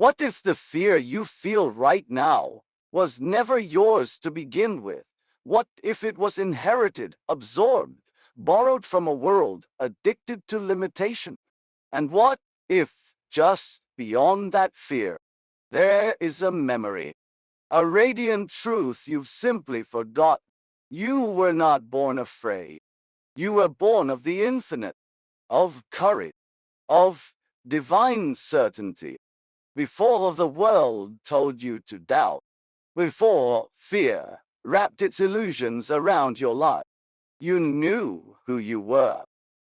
What if the fear you feel right now was never yours to begin with? What if it was inherited, absorbed, borrowed from a world addicted to limitation? And what if, just beyond that fear, there is a memory, a radiant truth you've simply forgotten? You were not born afraid. You were born of the infinite, of courage, of divine certainty. Before the world told you to doubt, before fear wrapped its illusions around your life, you knew who you were.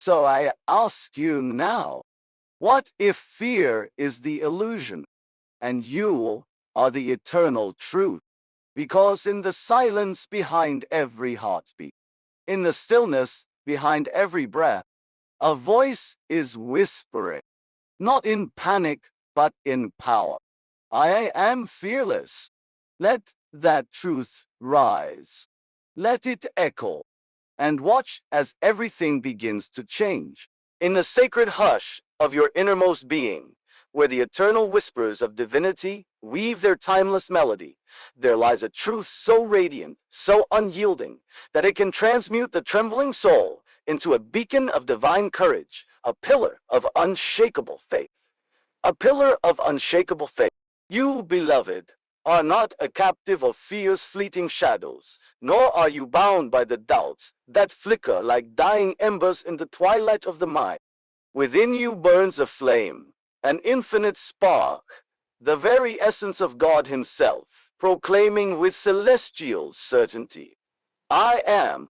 So I ask you now, what if fear is the illusion and you are the eternal truth? Because in the silence behind every heartbeat, in the stillness behind every breath, a voice is whispering, not in panic, but in power. I am fearless. Let that truth rise. Let it echo, and watch as everything begins to change. In the sacred hush of your innermost being, where the eternal whispers of divinity weave their timeless melody, there lies a truth so radiant, so unyielding, that it can transmute the trembling soul into a beacon of divine courage, a pillar of unshakable faith. A pillar of unshakable faith. You, beloved, are not a captive of fear's fleeting shadows, nor are you bound by the doubts that flicker like dying embers in the twilight of the mind. Within you burns a flame, an infinite spark, the very essence of God Himself, proclaiming with celestial certainty, I am.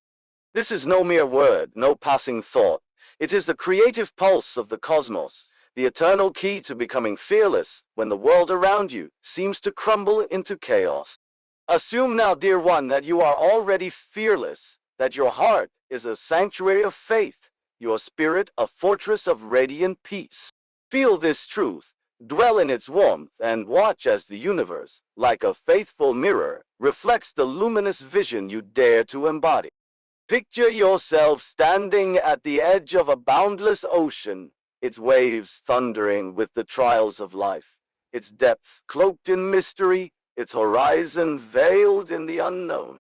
This is no mere word, no passing thought. It is the creative pulse of the cosmos, the eternal key to becoming fearless when the world around you seems to crumble into chaos. Assume now, dear one, that you are already fearless, that your heart is a sanctuary of faith, your spirit a fortress of radiant peace. Feel this truth, dwell in its warmth, and watch as the universe, like a faithful mirror, reflects the luminous vision you dare to embody. Picture yourself standing at the edge of a boundless ocean, its waves thundering with the trials of life, its depths cloaked in mystery, its horizon veiled in the unknown.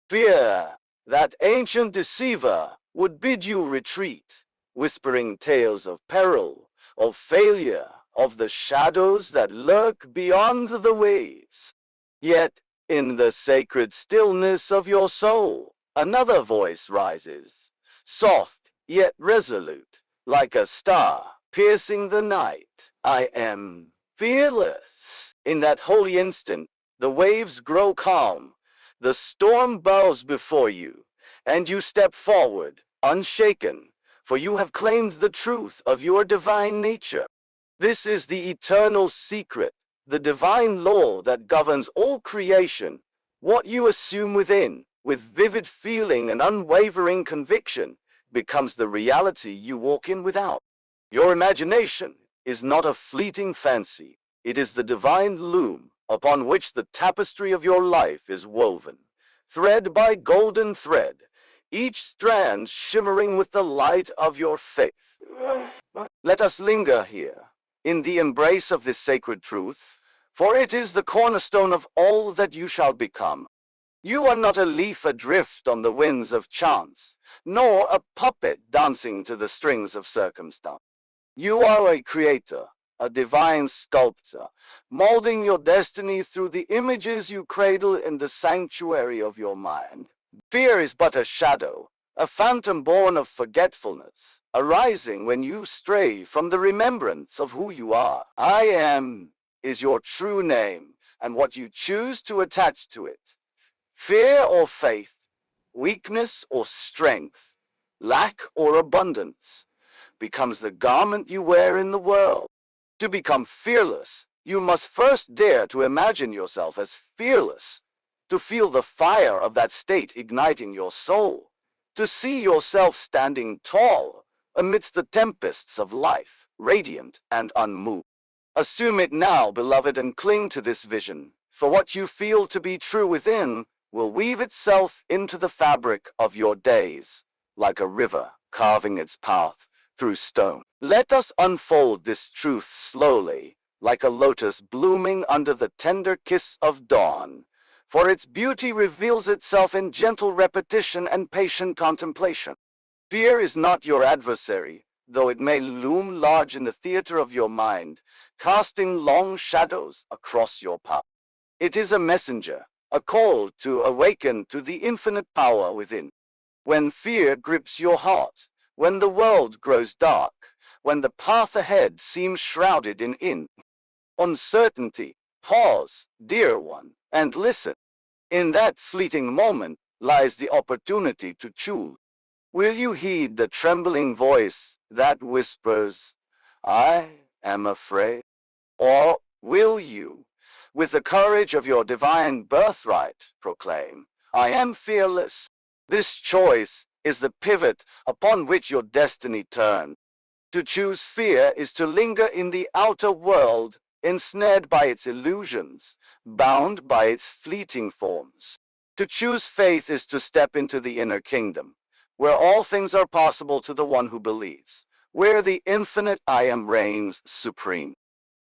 Fear, that ancient deceiver, would bid you retreat, whispering tales of peril, of failure, of the shadows that lurk beyond the waves. Yet, in the sacred stillness of your soul, another voice rises, soft yet resolute, like a star piercing the night. I am fearless. In that holy instant, the waves grow calm, the storm bows before you, and you step forward, unshaken, for you have claimed the truth of your divine nature. This is the eternal secret, the divine law that governs all creation. What you assume within, with vivid feeling and unwavering conviction, becomes the reality you walk in without. Your imagination is not a fleeting fancy. It is the divine loom upon which the tapestry of your life is woven, thread by golden thread, each strand shimmering with the light of your faith. Let us linger here, in the embrace of this sacred truth, for it is the cornerstone of all that you shall become. You are not a leaf adrift on the winds of chance, nor a puppet dancing to the strings of circumstance. You are a creator, a divine sculptor, molding your destiny through the images you cradle in the sanctuary of your mind. Fear is but a shadow, a phantom born of forgetfulness, arising when you stray from the remembrance of who you are. I am is your true name, and what you choose to attach to it. Fear or faith, weakness or strength, lack or abundance, becomes the garment you wear in the world. To become fearless, you must first dare to imagine yourself as fearless, to feel the fire of that state igniting your soul, to see yourself standing tall amidst the tempests of life, radiant and unmoved. Assume it now, beloved, and cling to this vision, for what you feel to be true within will weave itself into the fabric of your days, like a river carving its path through stone. Let us unfold this truth slowly, like a lotus blooming under the tender kiss of dawn, for its beauty reveals itself in gentle repetition and patient contemplation. Fear is not your adversary, though it may loom large in the theater of your mind, casting long shadows across your path. It is a messenger, a call to awaken to the infinite power within. When fear grips your heart, when the world grows dark, when the path ahead seems shrouded in uncertainty, pause, dear one, and listen. In that fleeting moment lies the opportunity to choose. Will you heed the trembling voice that whispers, "I am afraid"? Or will you, with the courage of your divine birthright, proclaim, "I am fearless"? This choice is the pivot upon which your destiny turns. To choose fear is to linger in the outer world, ensnared by its illusions, bound by its fleeting forms. To choose faith is to step into the inner kingdom, where all things are possible to the one who believes, where the infinite I am reigns supreme.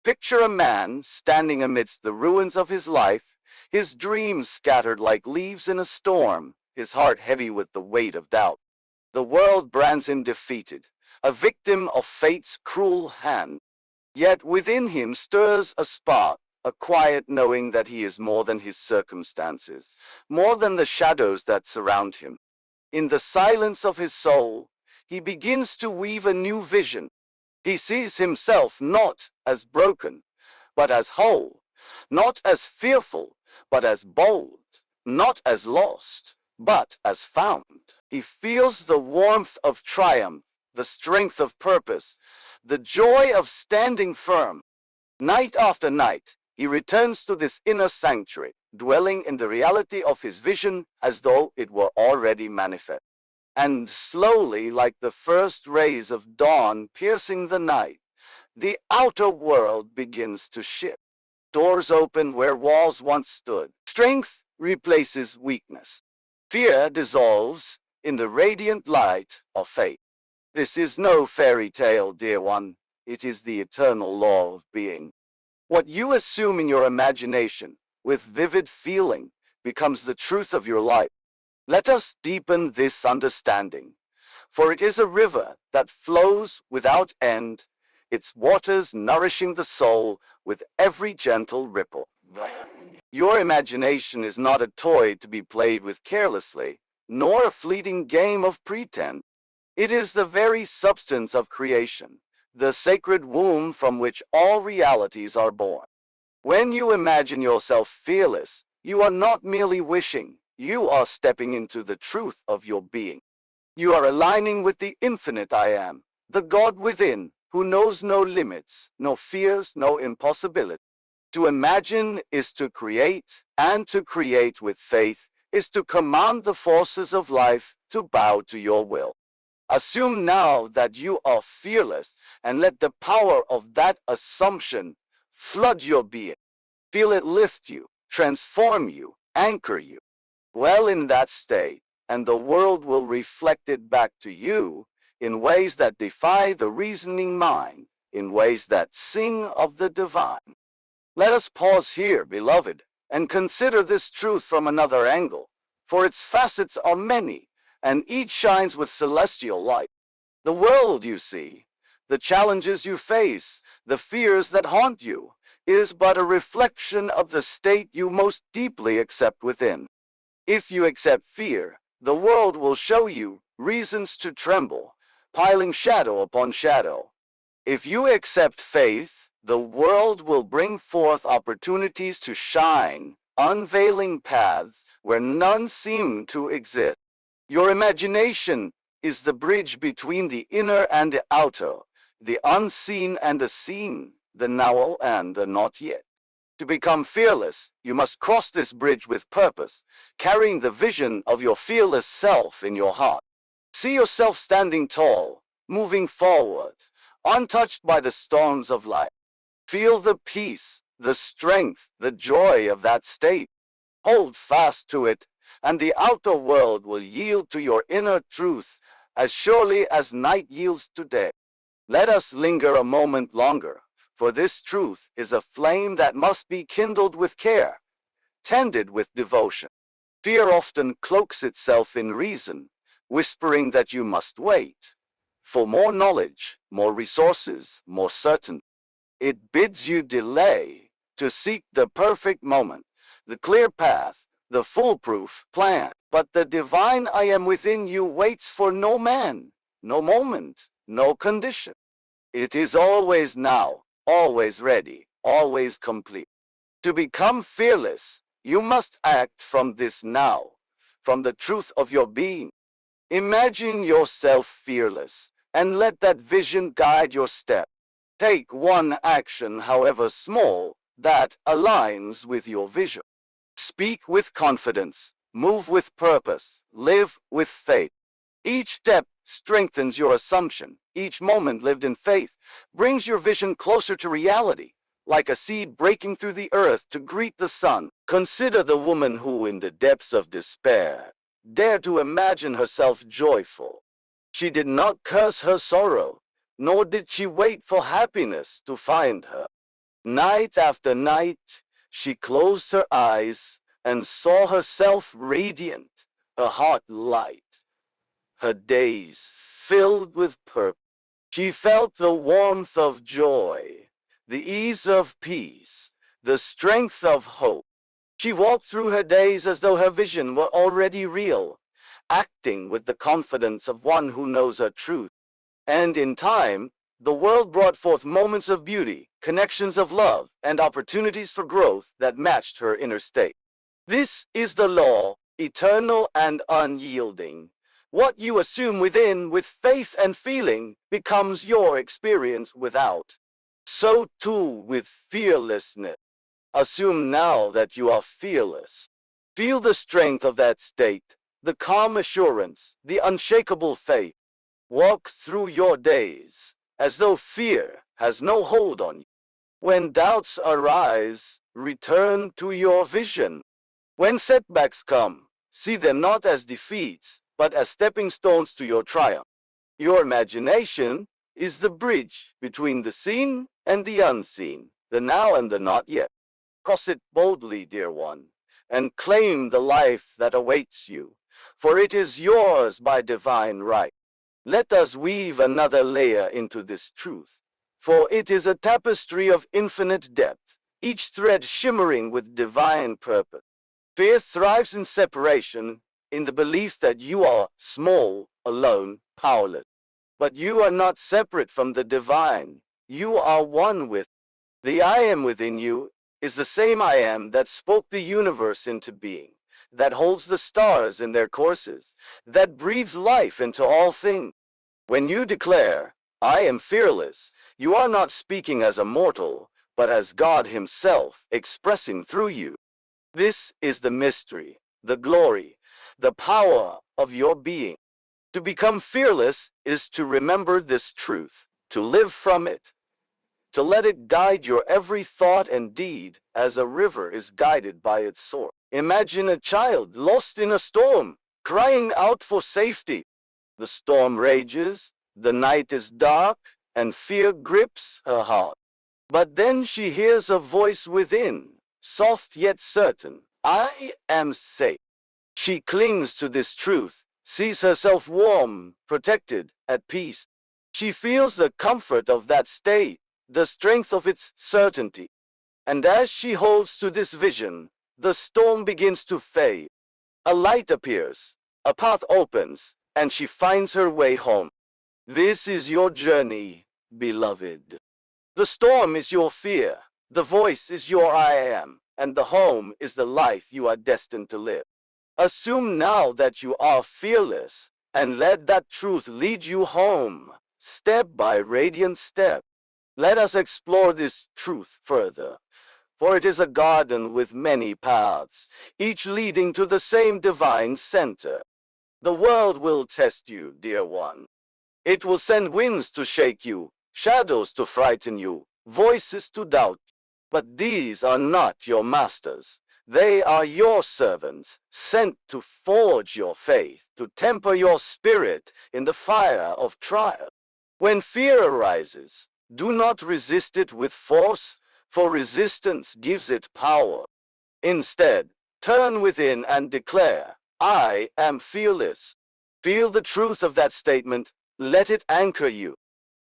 Picture a man standing amidst the ruins of his life, his dreams scattered like leaves in a storm, his heart heavy with the weight of doubt. The world brands him defeated, a victim of fate's cruel hand. Yet within him stirs a spark, a quiet knowing that he is more than his circumstances, more than the shadows that surround him. In the silence of his soul, he begins to weave a new vision. He sees himself not as broken, but as whole, not as fearful, but as bold, not as lost, but as found. He feels the warmth of triumph, the strength of purpose, the joy of standing firm. Night after night, he returns to this inner sanctuary, dwelling in the reality of his vision as though it were already manifest. And slowly, like the first rays of dawn piercing the night, the outer world begins to shift. Doors open where walls once stood. Strength replaces weakness. Fear dissolves in the radiant light of faith. This is no fairy tale, dear one. It is the eternal law of being. What you assume in your imagination, with vivid feeling, becomes the truth of your life. Let us deepen this understanding, for it is a river that flows without end, its waters nourishing the soul with every gentle ripple. Your imagination is not a toy to be played with carelessly, nor a fleeting game of pretense. It is the very substance of creation, the sacred womb from which all realities are born. When you imagine yourself fearless, you are not merely wishing, you are stepping into the truth of your being. You are aligning with the infinite I am, the God within, who knows no limits, no fears, no impossibility. To imagine is to create, and to create with faith is to command the forces of life to bow to your will. Assume now that you are fearless, and let the power of that assumption flood your being. Feel it lift you, transform you, anchor you. Dwell in that state, and the world will reflect it back to you in ways that defy the reasoning mind, in ways that sing of the divine. Let us pause here, beloved, and consider this truth from another angle, for its facets are many, and each shines with celestial light. The world you see, the challenges you face, the fears that haunt you, is but a reflection of the state you most deeply accept within. If you accept fear, the world will show you reasons to tremble, piling shadow upon shadow. If you accept faith, the world will bring forth opportunities to shine, unveiling paths where none seem to exist. Your imagination is the bridge between the inner and the outer, the unseen and the seen, the now and the not yet. To become fearless, you must cross this bridge with purpose, carrying the vision of your fearless self in your heart. See yourself standing tall, moving forward, untouched by the storms of life. Feel the peace, the strength, the joy of that state. Hold fast to it, and the outer world will yield to your inner truth as surely as night yields to day. Let us linger a moment longer, For this truth is a flame that must be kindled with care, tended with devotion. Fear often cloaks itself in reason, whispering that you must wait for more knowledge, more resources, more certainty. It bids you delay to seek the perfect moment, the clear path, the foolproof plan. But the divine I am within you waits for no man, no moment, no condition. It is always now, always ready, always complete. To become fearless, you must act from this now, from the truth of your being. Imagine yourself fearless, and let that vision guide your step. Take one action, however small, that aligns with your vision. Speak with confidence, move with purpose, live with faith. Each step strengthens your assumption. Each moment lived in faith brings your vision closer to reality, like a seed breaking through the earth to greet the sun. Consider the woman who, in the depths of despair, dared to imagine herself joyful. She did not curse her sorrow, nor did she wait for happiness to find her. Night after night, she closed her eyes and saw herself radiant, her heart light, her days filled with purpose. She felt the warmth of joy, the ease of peace, the strength of hope. She walked through her days as though her vision were already real, acting with the confidence of one who knows her truth. And in time, the world brought forth moments of beauty, connections of love, and opportunities for growth that matched her inner state. This is the law, eternal and unyielding. What you assume within with faith and feeling becomes your experience without. So too with fearlessness. Assume now that you are fearless. Feel the strength of that state, the calm assurance, the unshakable faith. Walk through your days as though fear has no hold on you. When doubts arise, return to your vision. When setbacks come, see them not as defeats, but as stepping stones to your triumph. Your imagination is the bridge between the seen and the unseen, the now and the not yet. Cross it boldly, dear one, and claim the life that awaits you, for it is yours by divine right. Let us weave another layer into this truth, for it is a tapestry of infinite depth, each thread shimmering with divine purpose. Fear thrives in separation, in the belief that you are small, alone, powerless. But you are not separate from the divine. You are one with. The I am within you is the same I am that spoke the universe into being, that holds the stars in their courses, that breathes life into all things. When you declare, I am fearless, you are not speaking as a mortal, but as God Himself expressing through you. This is the mystery, the glory, the power of your being. To become fearless is to remember this truth, to live from it, to let it guide your every thought and deed as a river is guided by its source. Imagine a child lost in a storm, crying out for safety. The storm rages, the night is dark, and fear grips her heart. But then she hears a voice within, soft yet certain, I am safe. She clings to this truth, sees herself warm, protected, at peace. She feels the comfort of that state, the strength of its certainty. And as she holds to this vision, the storm begins to fade. A light appears, a path opens, and she finds her way home. This is your journey, beloved. The storm is your fear, the voice is your I am, and the home is the life you are destined to live. Assume now that you are fearless, and let that truth lead you home, step by radiant step. Let us explore this truth further, for it is a garden with many paths, each leading to the same divine center. The world will test you, dear one. It will send winds to shake you, shadows to frighten you, voices to doubt. But these are not your masters. They are your servants, sent to forge your faith, to temper your spirit in the fire of trial. When fear arises, Do not resist it with force, for resistance gives it power. Instead, turn within and declare, I am fearless. Feel the truth of that statement, let it anchor you.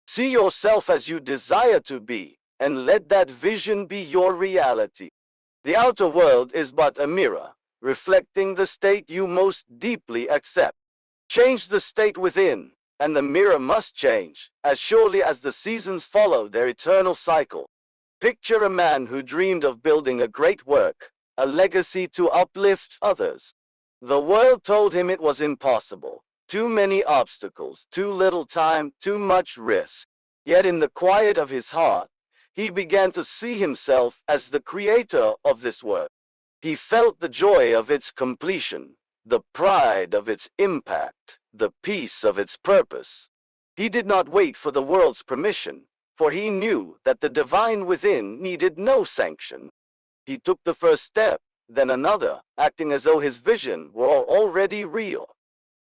See yourself as you desire to be, and let that vision be your reality. The outer world is but a mirror, reflecting the state you most deeply accept. Change the state within, and the mirror must change, as surely as the seasons follow their eternal cycle. Picture a man who dreamed of building a great work, a legacy to uplift others. The world told him it was impossible. Too many obstacles, too little time, too much risk. Yet in the quiet of his heart, he began to see himself as the creator of this work. He felt the joy of its completion, the pride of its impact, the peace of its purpose. He did not wait for the world's permission, for he knew that the divine within needed no sanction. He took the first step, then another, acting as though his vision were already real.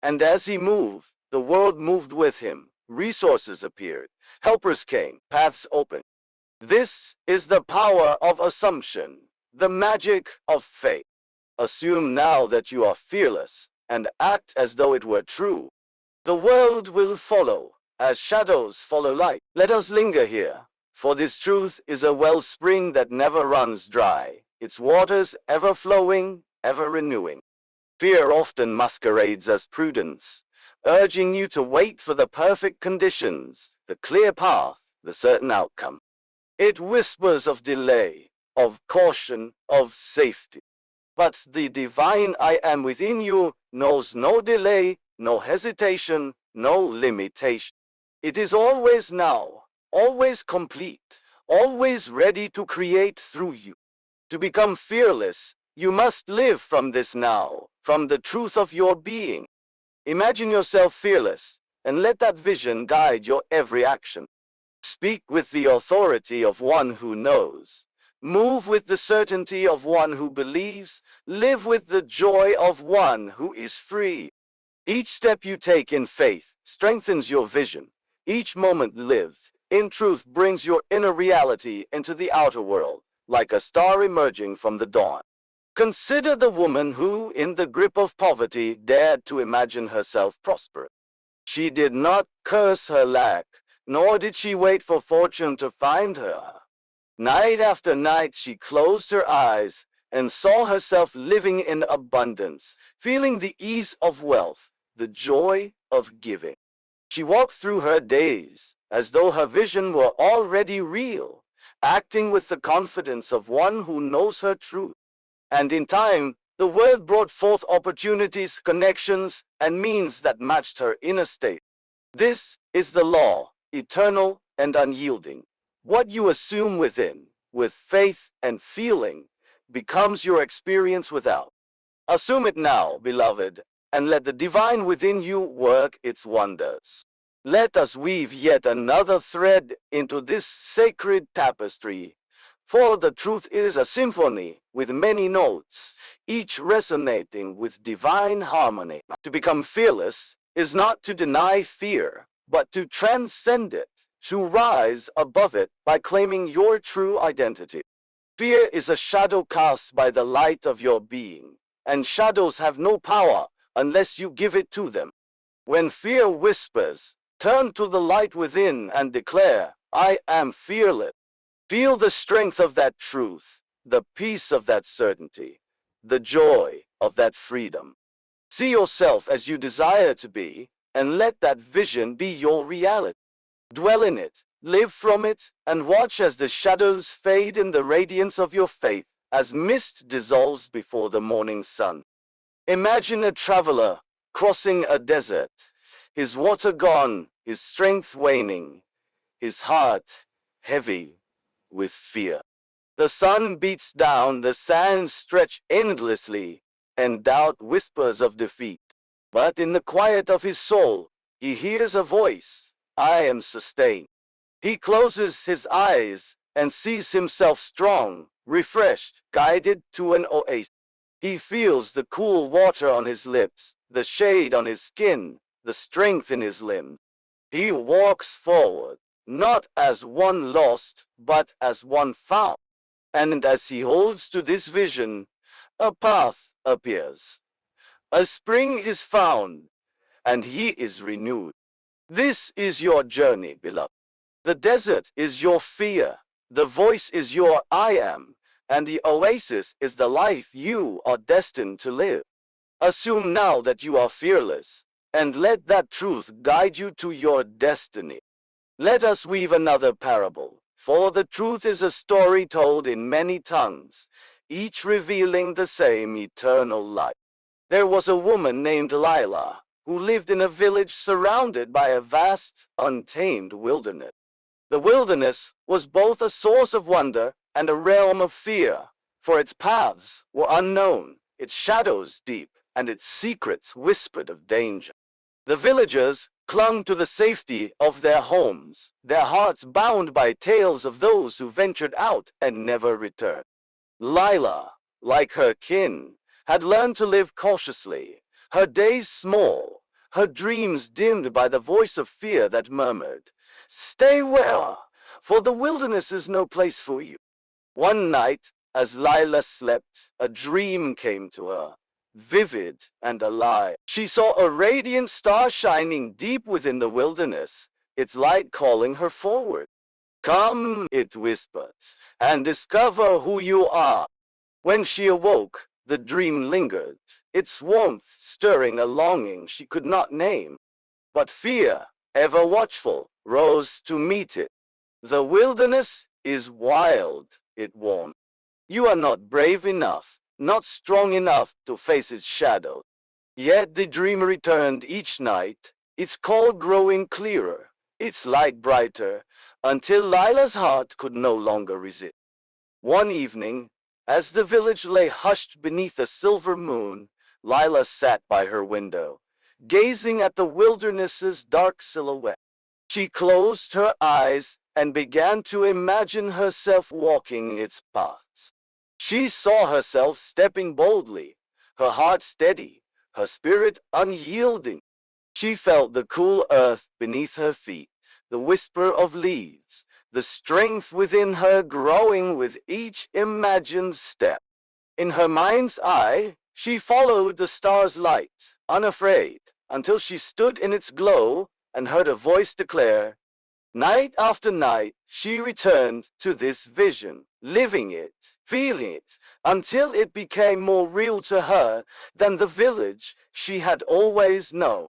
And as he moved, the world moved with him. Resources appeared, helpers came, paths opened. This is the power of assumption, the magic of faith. Assume now that you are fearless, and act as though it were true. The world will follow, as shadows follow light. Let us linger here, for this truth is a wellspring that never runs dry, its waters ever flowing, ever renewing. Fear often masquerades as prudence, urging you to wait for the perfect conditions, the clear path, the certain outcome. It whispers of delay, of caution, of safety. But the divine I am within you knows no delay, no hesitation, no limitation. It is always now, always complete, always ready to create through you. To become fearless, you must live from this now, from the truth of your being. Imagine yourself fearless, and let that vision guide your every action. Speak with the authority of one who knows. Move with the certainty of one who believes. Live with the joy of one who is free. Each step you take in faith strengthens your vision. Each moment lived in truth brings your inner reality into the outer world, like a star emerging from the dawn. Consider the woman who, in the grip of poverty, dared to imagine herself prosperous. She did not curse her lack, nor did she wait for fortune to find her. Night after night she closed her eyes and saw herself living in abundance, feeling the ease of wealth, the joy of giving. She walked through her days as though her vision were already real, acting with the confidence of one who knows her truth. And in time, the world brought forth opportunities, connections, and means that matched her inner state. This is the law, eternal and unyielding. What you assume within, with faith and feeling, becomes your experience without. Assume it now, beloved, and let the divine within you work its wonders. Let us weave yet another thread into this sacred tapestry, for the truth is a symphony with many notes, each resonating with divine harmony. To become fearless is not to deny fear, but to transcend it, to rise above it by claiming your true identity. Fear is a shadow cast by the light of your being, and shadows have no power unless you give it to them. When fear whispers, turn to the light within and declare, I am fearless. Feel the strength of that truth, the peace of that certainty, the joy of that freedom. See yourself as you desire to be, and let that vision be your reality. Dwell in it, live from it, and watch as the shadows fade in the radiance of your faith, as mist dissolves before the morning sun. Imagine a traveler crossing a desert, his water gone, his strength waning, his heart heavy with fear. The sun beats down, the sands stretch endlessly, and doubt whispers of defeat. But in the quiet of his soul, he hears a voice, I am sustained. He closes his eyes and sees himself strong, refreshed, guided to an oasis. He feels the cool water on his lips, the shade on his skin, the strength in his limbs. He walks forward, not as one lost, but as one found. And as he holds to this vision, a path appears. A spring is found, and he is renewed. This is your journey, beloved. The desert is your fear, the voice is your I am, and the oasis is the life you are destined to live. Assume now that you are fearless, and let that truth guide you to your destiny. Let us weave another parable, for the truth is a story told in many tongues, each revealing the same eternal light. There was a woman named Lila, who lived in a village surrounded by a vast, untamed wilderness. The wilderness was both a source of wonder and a realm of fear, for its paths were unknown, its shadows deep, and its secrets whispered of danger. The villagers clung to the safety of their homes, their hearts bound by tales of those who ventured out and never returned. Lila, like her kin, had learned to live cautiously, her days small, her dreams dimmed by the voice of fear that murmured, "Stay well, for the wilderness is no place for you." One night, as Lila slept, a dream came to her, vivid and alive. She saw a radiant star shining deep within the wilderness, its light calling her forward. "Come," it whispered, "and discover who you are." When she awoke, the dream lingered, its warmth stirring a longing she could not name. But fear, ever watchful, rose to meet it. "The wilderness is wild," it warned. "You are not brave enough, not strong enough to face its shadow." Yet the dream returned each night, its call growing clearer, its light brighter, until Lila's heart could no longer resist. One evening, as the village lay hushed beneath a silver moon, Lila sat by her window, gazing at the wilderness's dark silhouette. She closed her eyes and began to imagine herself walking its paths. She saw herself stepping boldly, her heart steady, her spirit unyielding. She felt the cool earth beneath her feet, the whisper of leaves, the strength within her growing with each imagined step. In her mind's eye, she followed the star's light, unafraid, until she stood in its glow and heard a voice declare. Night after night, she returned to this vision, living it, feeling it, until it became more real to her than the village she had always known.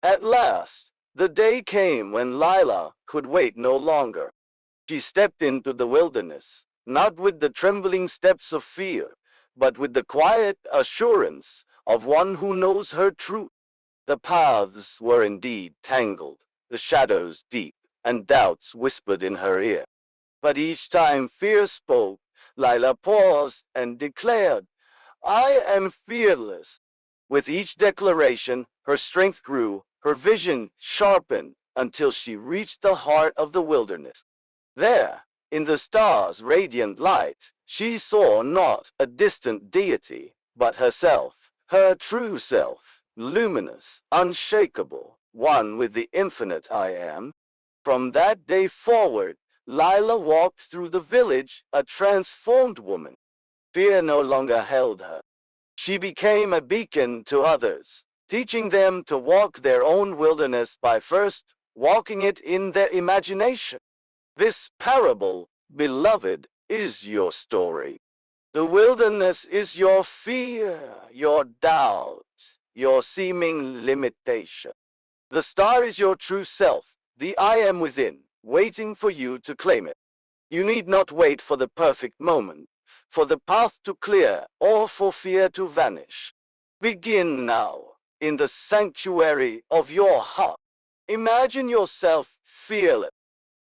At last, the day came when Lila could wait no longer. She stepped into the wilderness, not with the trembling steps of fear, but with the quiet assurance of one who knows her truth. The paths were indeed tangled, the shadows deep, and doubts whispered in her ear. But each time fear spoke, Lila paused and declared, "I am fearless." With each declaration, her strength grew, her vision sharpened, until she reached the heart of the wilderness. There, in the stars' radiant light, she saw not a distant deity, but herself, her true self, luminous, unshakable, one with the infinite I am. From that day forward, Lila walked through the village a transformed woman. Fear no longer held her. She became a beacon to others, teaching them to walk their own wilderness by first walking it in their imagination. This parable, beloved, is your story. The wilderness is your fear, your doubt, your seeming limitation. The star is your true self, the I am within, waiting for you to claim it. You need not wait for the perfect moment, for the path to clear, or for fear to vanish. Begin now, in the sanctuary of your heart. Imagine yourself fearless.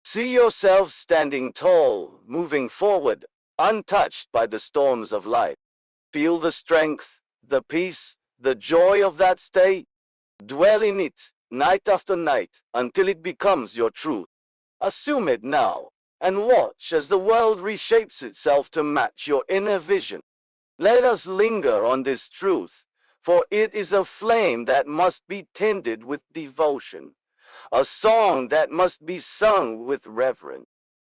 See yourself standing tall, moving forward, untouched by the storms of life. Feel the strength, the peace, the joy of that state. Dwell in it, night after night, until it becomes your truth. Assume it now, and watch as the world reshapes itself to match your inner vision. Let us linger on this truth, for it is a flame that must be tended with devotion. a song that must be sung with reverence.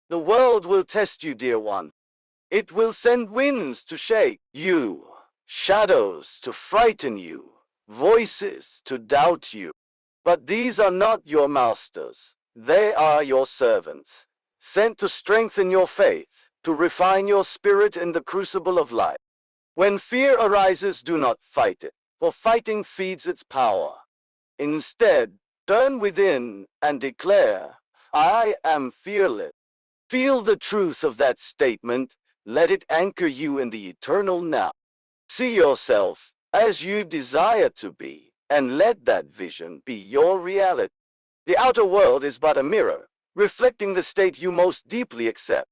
The world will test you, dear one. It will send winds to shake you, shadows to frighten you, voices to doubt you. But these are not your masters. They are your servants, sent to strengthen your faith, to refine your spirit in the crucible of life. When fear arises, do not fight it, for fighting feeds its power. Instead, turn within and declare, I am fearless. Feel the truth of that statement. Let it anchor you in the eternal now. See yourself as you desire to be, and let that vision be your reality. The outer world is but a mirror, reflecting the state you most deeply accept.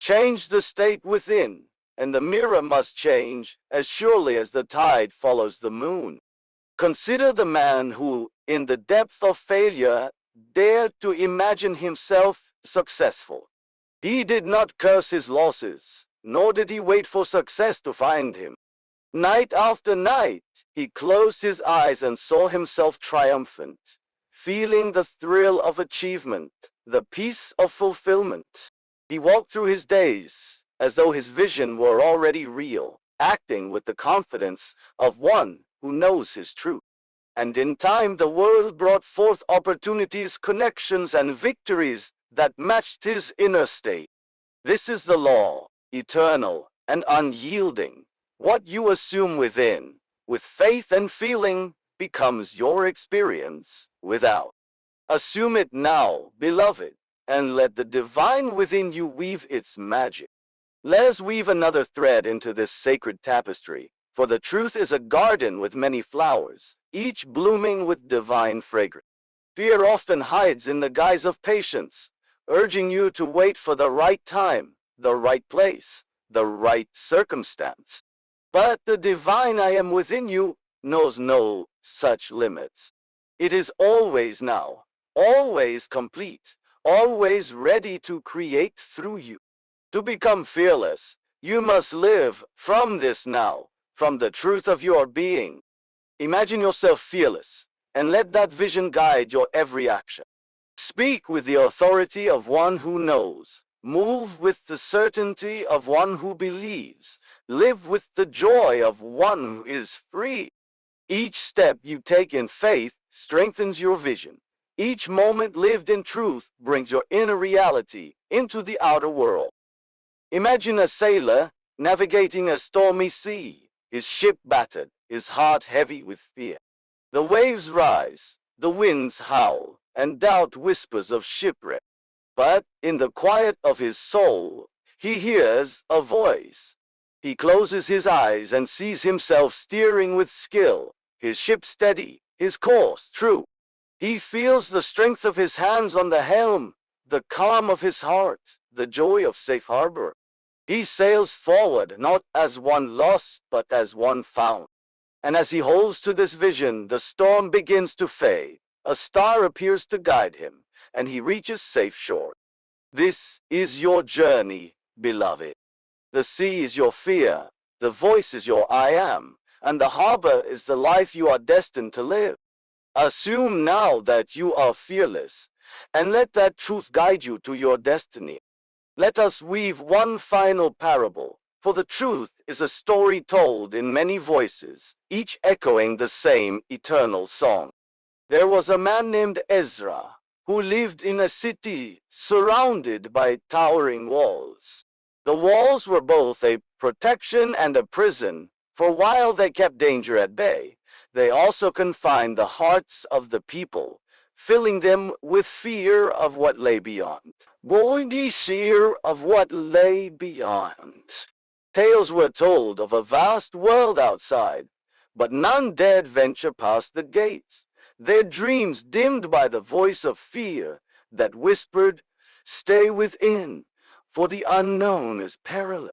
Change the state within, and the mirror must change as surely as the tide follows the moon. Consider the man who, in the depth of failure, dared to imagine himself successful. He did not curse his losses, nor did he wait for success to find him. Night after night, he closed his eyes and saw himself triumphant, feeling the thrill of achievement, the peace of fulfillment. He walked through his days as though his vision were already real, acting with the confidence of one who knows his truth. And in time the world brought forth opportunities, connections, and victories that matched his inner state. This is the law, eternal and unyielding. What you assume within, with faith and feeling, becomes your experience without. Assume it now, beloved, and let the divine within you weave its magic. Let us weave another thread into this sacred tapestry, for the truth is a garden with many flowers, each blooming with divine fragrance. Fear often hides in the guise of patience, urging you to wait for the right time, the right place, the right circumstance. But the divine I am within you knows no such limits. It is always now, always complete, always ready to create through you. To become fearless, you must live from this now, from the truth of your being. Imagine yourself fearless, and let that vision guide your every action. Speak with the authority of one who knows. Move with the certainty of one who believes. Live with the joy of one who is free. Each step you take in faith strengthens your vision. Each moment lived in truth brings your inner reality into the outer world. Imagine a sailor navigating a stormy sea, his ship battered, his heart heavy with fear. The waves rise, the winds howl, and doubt whispers of shipwreck. But in the quiet of his soul, he hears a voice. He closes his eyes and sees himself steering with skill, his ship steady, his course true. He feels the strength of his hands on the helm, the calm of his heart, the joy of safe harbor. He sails forward not as one lost, but as one found. And as he holds to this vision, the storm begins to fade. A star appears to guide him, and he reaches safe shore. This is your journey, beloved. The sea is your fear, the voice is your I am, and the harbor is the life you are destined to live. Assume now that you are fearless, and let that truth guide you to your destiny. Let us weave one final parable, for the truth is a story told in many voices, each echoing the same eternal song. There was a man named Ezra, who lived in a city surrounded by towering walls. The walls were both a protection and a prison, for while they kept danger at bay, they also confined the hearts of the people, filling them with fear of what lay beyond. Fear of what lay beyond. Tales were told of a vast world outside, but none dared venture past the gates, their dreams dimmed by the voice of fear that whispered, "Stay within, for the unknown is perilous."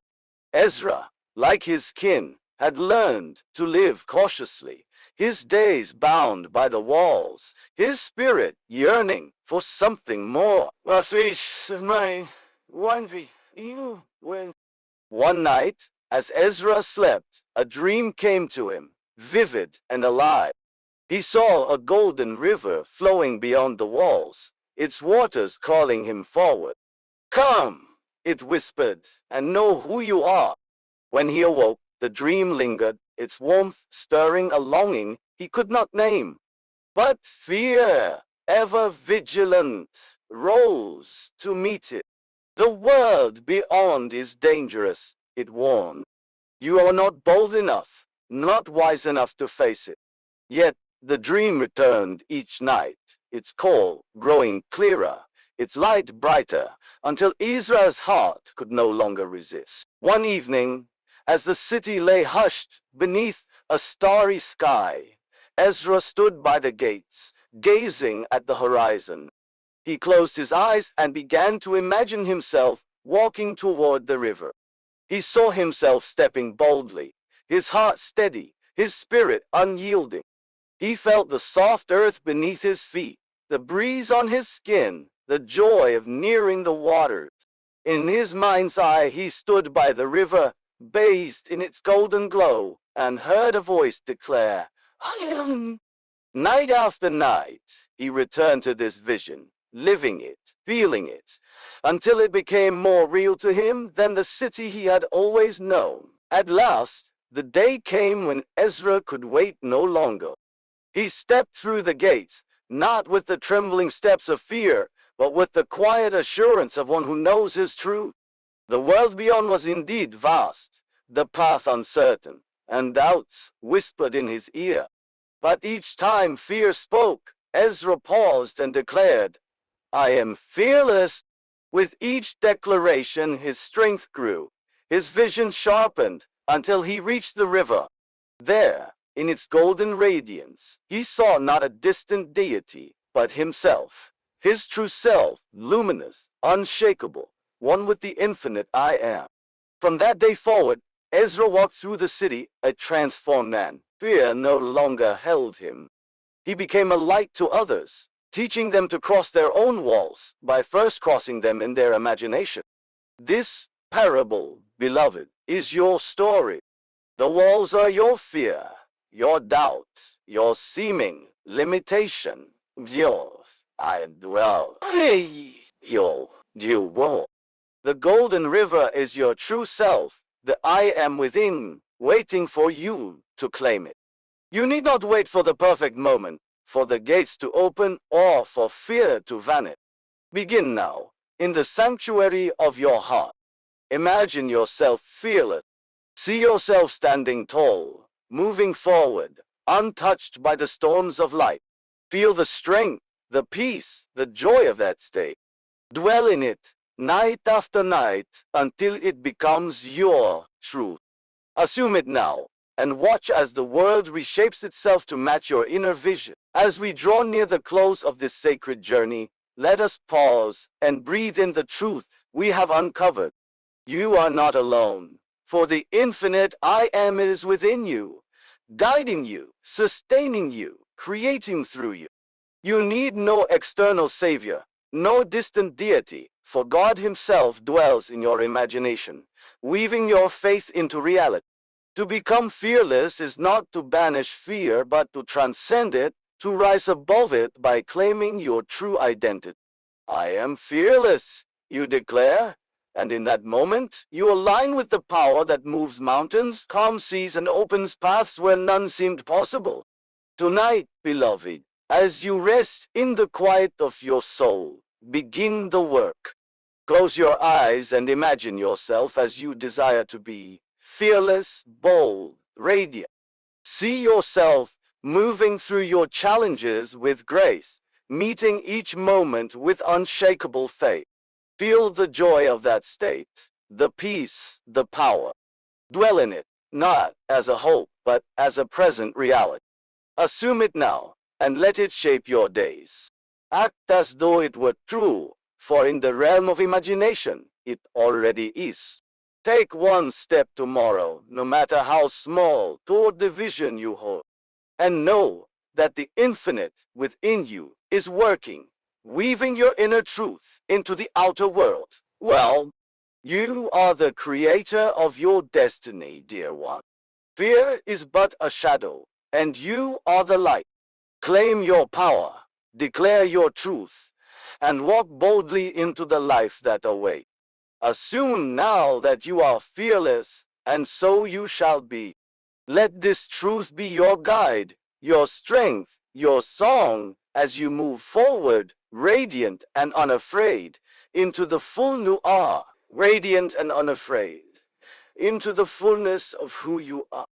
Ezra, like his kin, had learned to live cautiously, his days bound by the walls, his spirit yearning for something more. One night, as Ezra slept, a dream came to him, vivid and alive. He saw a golden river flowing beyond the walls, its waters calling him forward. Come, it whispered, and know who you are. When he awoke, the dream lingered, its warmth stirring a longing he could not name. But fear, ever vigilant, rose to meet it. The world beyond is dangerous, it warned. You are not bold enough, not wise enough to face it. Yet the dream returned each night, its call growing clearer, its light brighter, until Israel's heart could no longer resist. One evening, as the city lay hushed beneath a starry sky, Ezra stood by the gates, gazing at the horizon. He closed his eyes and began to imagine himself walking toward the river. He saw himself stepping boldly, his heart steady, his spirit unyielding. He felt the soft earth beneath his feet, the breeze on his skin, the joy of nearing the waters. In his mind's eye he stood by the river, bathed in its golden glow, and heard a voice declare, I am. Night after night, he returned to this vision, living it, feeling it, until it became more real to him than the city he had always known. At last, the day came when Ezra could wait no longer. He stepped through the gates, not with the trembling steps of fear, but with the quiet assurance of one who knows his truth. The world beyond was indeed vast, the path uncertain, and doubts whispered in his ear. But each time fear spoke, Ezra paused and declared, I am fearless. With each declaration his strength grew, his vision sharpened, until he reached the river. There, in its golden radiance, he saw not a distant deity, but himself, his true self, luminous, unshakable, one with the infinite I am. From that day forward, Ezra walked through the city, a transformed man. Fear no longer held him. He became a light to others, teaching them to cross their own walls by first crossing them in their imagination. This parable, beloved, is your story. The walls are your fear, your doubt, your seeming limitation. Your I dwell. You will. The golden river is your true self, the I am within, waiting for you to claim it. You need not wait for the perfect moment, for the gates to open, or for fear to vanish. Begin now, in the sanctuary of your heart. Imagine yourself fearless. See yourself standing tall, moving forward, untouched by the storms of life. Feel the strength, the peace, the joy of that state. Dwell in it, night after night, until it becomes your truth. Assume it now, and watch as the world reshapes itself to match your inner vision. As we draw near the close of this sacred journey, let us pause and breathe in the truth we have uncovered. You are not alone, for the infinite I am is within you, guiding you, sustaining you, creating through you. You need no external savior, no distant deity, for God himself dwells in your imagination, weaving your faith into reality. To become fearless is not to banish fear, but to transcend it, to rise above it by claiming your true identity. I am fearless, you declare, and in that moment, you align with the power that moves mountains, calms seas, and opens paths where none seemed possible. Tonight, beloved, as you rest in the quiet of your soul, begin the work. Close your eyes and imagine yourself as you desire to be, fearless, bold, radiant. See yourself moving through your challenges with grace, meeting each moment with unshakable faith. Feel the joy of that state, the peace, the power. Dwell in it, not as a hope, but as a present reality. Assume it now, and let it shape your days. Act as though it were true, for in the realm of imagination, it already is. Take one step tomorrow, no matter how small, toward the vision you hold. And know that the infinite within you is working, weaving your inner truth into the outer world. Well, you are the creator of your destiny, dear one. Fear is but a shadow, and you are the light. Claim your power, declare your truth, and walk boldly into the life that awaits. Assume now that you are fearless, and so you shall be. Let this truth be your guide, your strength, your song, as you move forward, radiant and unafraid, into the full new radiant and unafraid, into the fullness of who you are.